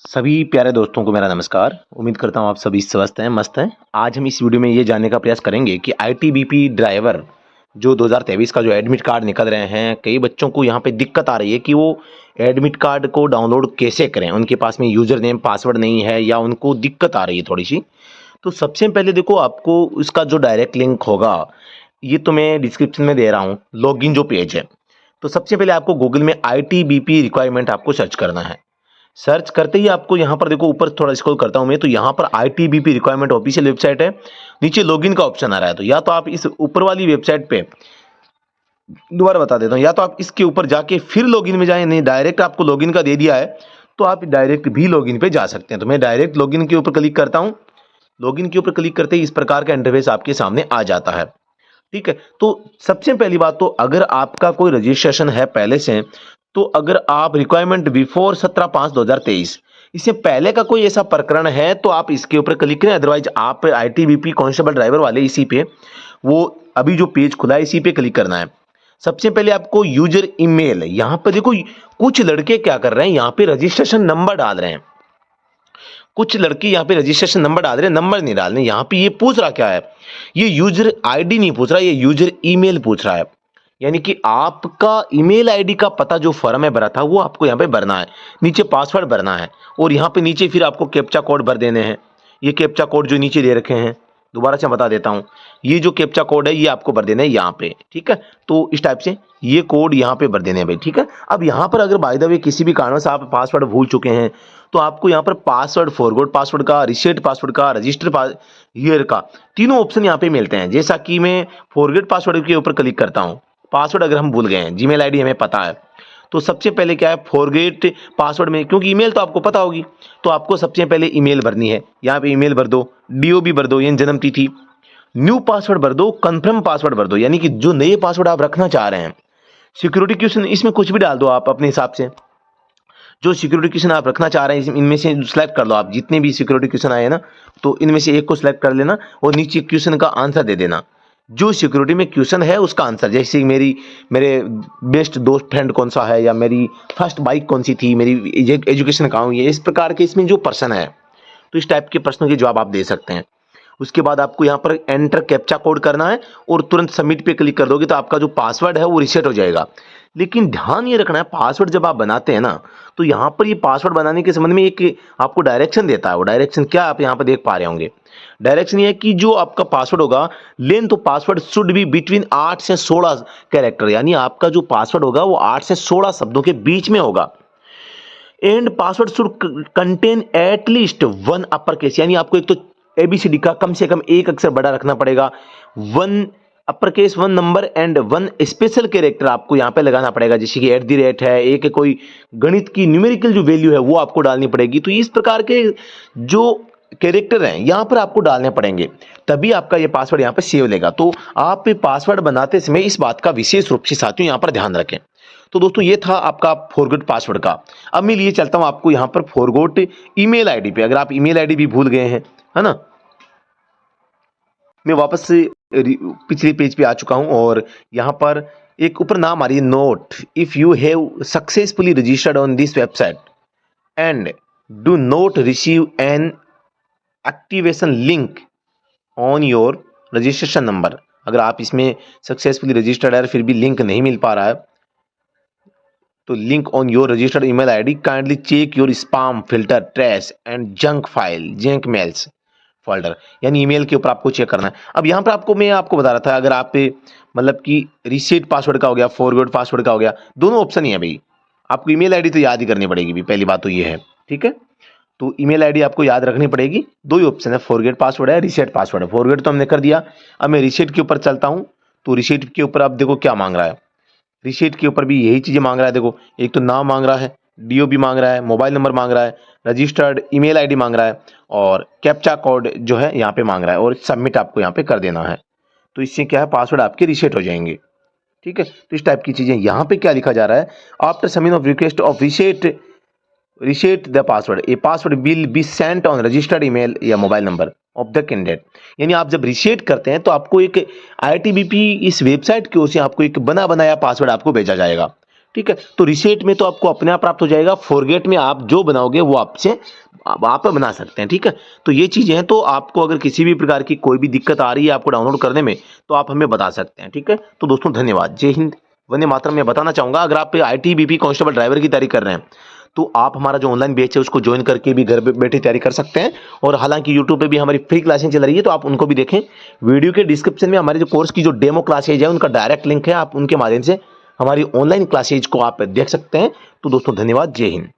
सभी प्यारे दोस्तों को मेरा नमस्कार। उम्मीद करता हूँ आप सभी स्वस्थ हैं, मस्त हैं। आज हम इस वीडियो में ये जानने का प्रयास करेंगे कि आईटीबीपी ड्राइवर जो 2023 का जो एडमिट कार्ड निकल रहे हैं, कई बच्चों को यहाँ पे दिक्कत आ रही है कि वो एडमिट कार्ड को डाउनलोड कैसे करें। उनके पास में यूजर नेम पासवर्ड नहीं है या उनको दिक्कत आ रही है थोड़ी सी। तो सबसे पहले देखो, आपको इसका जो डायरेक्ट लिंक होगा ये तो मैं डिस्क्रिप्शन में दे रहा हूँ, लॉगिन जो पेज है। तो सबसे पहले आपको गूगल में आईटीबीपी रिक्वायरमेंट आपको सर्च करना है। सर्च करते ही आपको यहाँ पर देखो, ऊपर थोड़ा स्क्रॉल करता हूँ मैं, तो यहाँ पर आईटीबीपी रिक्वायरमेंट ऑफिशियल वेबसाइट है। नीचे लॉगिन का ऑप्शन आ रहा है, तो या तो आप इस ऊपर वाली वेबसाइट पे, दोबारा बता देता हूँ, या तो आप इसके ऊपर जाके फिर लॉगिन में जाएं, नहीं डायरेक्ट आपको लॉगिन का दे दिया है तो आप डायरेक्ट भी लॉगिन पे जा सकते हैं। तो मैं डायरेक्ट लॉगिन के ऊपर क्लिक करता हूँ। लॉगिन के ऊपर क्लिक करते ही इस प्रकार का इंटरफेस आपके सामने आ जाता है। ठीक है, तो सबसे पहली बात तो अगर आपका कोई रजिस्ट्रेशन है पहले से, तो अगर आप रिक्वायरमेंट बिफोर 17/5/2023, इससे पहले का कोई ऐसा प्रकरण है तो आप इसके ऊपर क्लिक करें। अदरवाइज आप आईटीबीपी कांस्टेबल ड्राइवर वाले इसी पे, वो अभी जो पेज खुला है इसी पे क्लिक करना है। सबसे पहले आपको यूजर ईमेल, यहां पर देखो कुछ लड़के क्या कर रहे हैं, यहाँ पे रजिस्ट्रेशन नंबर डाल रहे हैं। कुछ लड़के यहाँ पे रजिस्ट्रेशन नंबर डाल रहे हैं, नंबर नहीं डाल रहे। यहाँ पे ये पूछ रहा क्या है, ये यूजर आईडी नहीं पूछ रहा, ये यूजर ईमेल पूछ रहा है। यानी कि आपका ईमेल आईडी का पता जो फॉर्म में भरा था वो आपको यहाँ पे भरना है, नीचे पासवर्ड भरना है और यहाँ पे नीचे फिर आपको कैप्चा कोड भर देने हैं। ये कैप्चा कोड जो नीचे दे रखे हैं, दोबारा से बता देता हूँ, ये जो कैप्चा कोड है ये आपको भर देना है यहाँ पे। ठीक है, तो इस टाइप से ये कोड यहाँ पे भर देने हैं भाई। ठीक है, अब यहाँ पर अगर बाय द वे किसी भी कारण से आप पासवर्ड भूल चुके हैं तो आपको यहाँ पर पासवर्ड, फॉरगॉट पासवर्ड का, रीसेट पासवर्ड का, रजिस्टर ईयर का, तीनों ऑप्शन यहाँ पे मिलते हैं। जैसा कि मैं फॉरगेट पासवर्ड के ऊपर क्लिक करता हूँ। पासवर्ड अगर हम भूल गए हैं, जीमेल आईडी हमें पता है, तो सबसे पहले क्या है, फॉरगेट पासवर्ड में, क्योंकि ईमेल तो आपको पता होगी, तो आपको सबसे पहले ईमेल भरनी है। यहाँ पे ईमेल भर दो, डीओबी भर दो यानी जन्म तिथि, न्यू पासवर्ड भर दो, कंफर्म पासवर्ड भर दो यानी कि जो नए पासवर्ड आप रखना चाह रहे हैं। सिक्योरिटी क्वेश्चन इसमें कुछ भी डाल दो आप अपने हिसाब से, जो सिक्योरिटी क्वेश्चन आप रखना चाह रहे हैं इनमें से सिलेक्ट कर लो आप। जितने भी सिक्योरिटी क्वेश्चन आए ना, तो इनमें से एक को सिलेक्ट कर लेना और नीचे क्वेश्चन का आंसर दे देना। जो सिक्योरिटी में क्वेश्चन है उसका आंसर, जैसे मेरे बेस्ट दोस्त फ्रेंड कौन सा है, या मेरी फर्स्ट बाइक कौन सी थी, मेरी एजुकेशन कहाँ हुई है, इस प्रकार के इसमें जो प्रश्न है, तो इस टाइप के प्रश्नों के जवाब आप दे सकते हैं। उसके बाद आपको यहाँ पर एंटर कैप्चा कोड करना है और तुरंत सबमिट पे क्लिक कर दोगे तो आपका जो पासवर्ड है वो रीसेट हो जाएगा। लेकिन ध्यान ये रखना है, पासवर्ड जब आप बनाते हैं ना, तो यहाँ पर ये पासवर्ड बनाने के संबंध में एक आपको डायरेक्शन देता है। वो डायरेक्शन क्या आप यहाँ पर देख पा रहे होंगे, डायरेक्शन ये है कि जो आपका पासवर्ड होगा, length of password should be between 8 से 16 कैरेक्टर, यानी आपका जो पासवर्ड होगा वो 8 से 16 शब्दों के बीच में होगा। And password should contain at least one upper case, यानी आपको एक तो एबीसीडी का कम से कम एक अक्षर बड़ा रखना पड़ेगा, one upper case, one number and one special character आपको यहाँ पे लगाना पड़ेगा, जैसे कि @ है, एक कोई गणित की न्यूमेरिकल जो वैल्यू है वो आपको डालनी पड़ेगी। तो इस प्रकार के जो कैरेक्टर हैं यहाँ पर आपको डालने पड़ेंगे, तभी आपका ये पासवर्ड यहाँ पे सेव लेगा। तो आप पासवर्ड बनाते समय इस बात का विशेष रूप से साथियों यहाँ पर ध्यान रखें। तो दोस्तों ये था आपका फॉरगॉट पासवर्ड का। अब मैं लिए चलता हूँ आपको यहाँ पर फॉरगॉट ईमेल आईडी पे। अगर आप ईमेल आईडी भी भूल गए हैं, है ना, मैं वापस से पिछले पेज पे आ चुका हूँ और यहाँ पर एक ऊपर नाम आ रही है, note if you have successfully registered on this website and do not receive an activation link on your registration number. अगर आप इसमें सक्सेसफुली रजिस्टर्ड है फिर भी लिंक नहीं मिल पा रहा है, तो link on your registered email ID, kindly check your spam filter, trash and junk file, junk mails folder, यानी ईमेल के ऊपर आपको चेक करना है। अब यहाँ पर मैं आपको बता रहा था, अगर आप मतलब कि रीसेट पासवर्ड का हो गया, फॉरगॉट पासवर्ड का हो गया, दोनों ऑप्शन ही है भाई। आपको ईमेल आईडी तो याद ही करनी पड़ेगी भी, पहली बात तो ये है। ठीक है, तो ईमेल आईडी आपको याद रखनी पड़ेगी। दो ही ऑप्शन है, फॉरगेट पासवर्ड है, रीसेट पासवर्ड है। फॉरगेट तो हमने कर दिया, अब मैं रीसेट के ऊपर चलता हूँ। तो रीसेट के ऊपर आप देखो क्या मांग रहा है, रीसेट के ऊपर भी यही चीजें मांग रहा है। देखो, एक तो नाम मांग रहा है, डीओबी मांग रहा है, मोबाइल नंबर मांग रहा है, रजिस्टर्ड ईमेल आईडी मांग रहा है और कैप्चा कोड जो है यहाँ पे मांग रहा है, और सबमिट आपको यहाँ पे कर देना है। तो इससे क्या है, पासवर्ड आपके रीसेट हो जाएंगे। ठीक है, तो इस टाइप की चीजें। यहाँ पे क्या लिखा जा रहा है, after submit of request of reset the password, a password will be sent on registered email या mobile number of the candidate. यानी आप जब रीसेट करते हैं तो आपको एक आईटीबीपी इस वेबसाइट की ओर से आपको एक बना बनाया पासवर्ड आपको भेजा जाएगा। ठीक है। तो रीसेट में तो आपको अपने आप प्राप्त हो जाएगा, फॉरगेट में आप जो बनाओगे वो आपसे आप बना सकते हैं। ठीक है, तो ये चीजें हैं। तो आपको अगर किसी भी प्रकार की कोई भी दिक्कत आ रही है आपको डाउनलोड करने में, तो आप हमें बता सकते हैं। ठीक है, तो दोस्तों धन्यवाद, जय हिंद, वंदे मातरम। मैं बताना चाहूंगा, अगर आप आईटीबीपी कांस्टेबल ड्राइवर की तैयारी कर रहे हैं तो आप हमारा जो ऑनलाइन बैच है उसको ज्वाइन करके भी घर बैठे तैयारी कर सकते हैं। और हालांकि यूट्यूब पे भी हमारी फ्री क्लासें चल रही है, तो आप उनको भी देखें। वीडियो के डिस्क्रिप्शन में हमारे जो कोर्स की जो डेमो क्लासेज है उनका डायरेक्ट लिंक है, आप उनके माध्यम से हमारी ऑनलाइन क्लासेज को आप देख सकते हैं। तो दोस्तों धन्यवाद, जय हिंद।